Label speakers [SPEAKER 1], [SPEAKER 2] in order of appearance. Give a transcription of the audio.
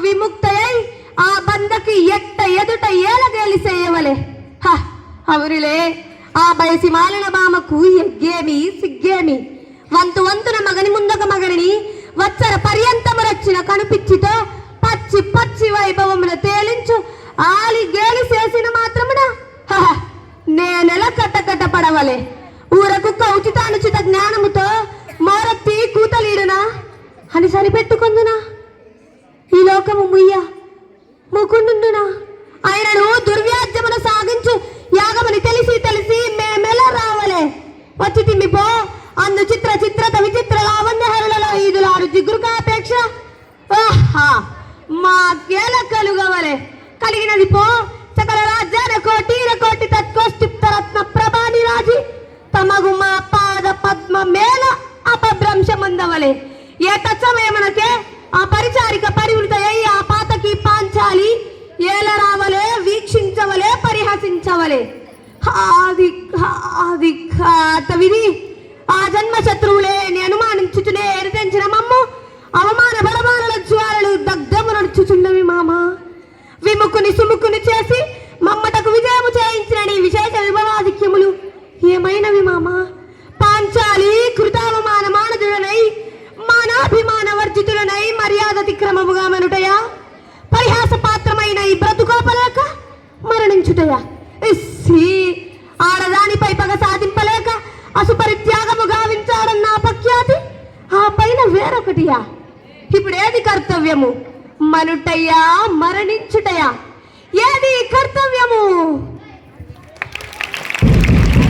[SPEAKER 1] విముక్తయై ఆ బందకి ఎట్ట ఎదుట ఏలగేలిసేయవలే. అవునులే, ఆ బయసి మాలిన బామకు ఎగ్గేమి సిగ్గేమి. వంతున మగని ముందొక మగనిని వచ్చర పర్యంతమురొచ్చిన కనుపిచ్చితో పచ్చి పచ్చి వైభవమున తేలించు ఆలి గేలి చేసిన మాత్రమున నేనెల కట్టకట్ట పడవలే. ఊరకు ఉచితానుచిత జ్ఞానముతో మోరత్తి కూతలీడునా అని సరిపెట్టుకుందునా. ఈ లోకము ముయ్య ముకుండునా ఆయనను దుర్వ్యాజ్యమును సాగించు యాగమని తెలిసి తెలిసి మేమెల రావలే. వచ్చి తిమ్మిపో అందు చిత్ర చిత్రత విచిత్ర లావణ్యహరులలో ఈదులాడు జిగురుకాపేక్ష మాకేల కలుగవలే. కలిగినది పో సకల రాజ్యాల కోటీర కోటి తత్కోష్టిప్తరత్న ప్రభాని రాజి తమగు మా పాద పద్మ మేల అపభ్రంశమందవలే. ఏ తత్సమయమునకే ఆ పరిచారిక పరివృతయ్యి ఆ పాతకి పాంచాలి ఏల రావలే, వీక్షించవలే, పరిహసించవలే. ఆది విధి ఆ జన్మ శత్రువులే అనుమానించుచునే ఎరితెంచిన మమ్ము అవమాన బలమానల జ్వాలలు దగ్ధము నడుచుచున్నవి మామ. విముక్కుని సుముక్కుని చేసి మమ్మటకు విజయము చేయించిన నీ విశేష విభవాధిక్యములు ఏమైనవి మామ. పాంచాలి కృతావమాన మానదుడనై మానాభిమాన వర్జితుడనై మర్యాదతిక్రమముగా మనుటయా, పరిహాస పాత్రమైన ఈ బ్రతుకోపలేక మరణించుటయా. ఆడదానిపై పగ సాధింపలేక అసుపరిత్యాగము గావించాడన్న అపఖ్యాతి, ఆ పైన వేరొకటియా. ఇప్పుడేది కర్తవ్యము? మనుటయ్యా మరణించుటయా? ఏది కర్తవ్యము?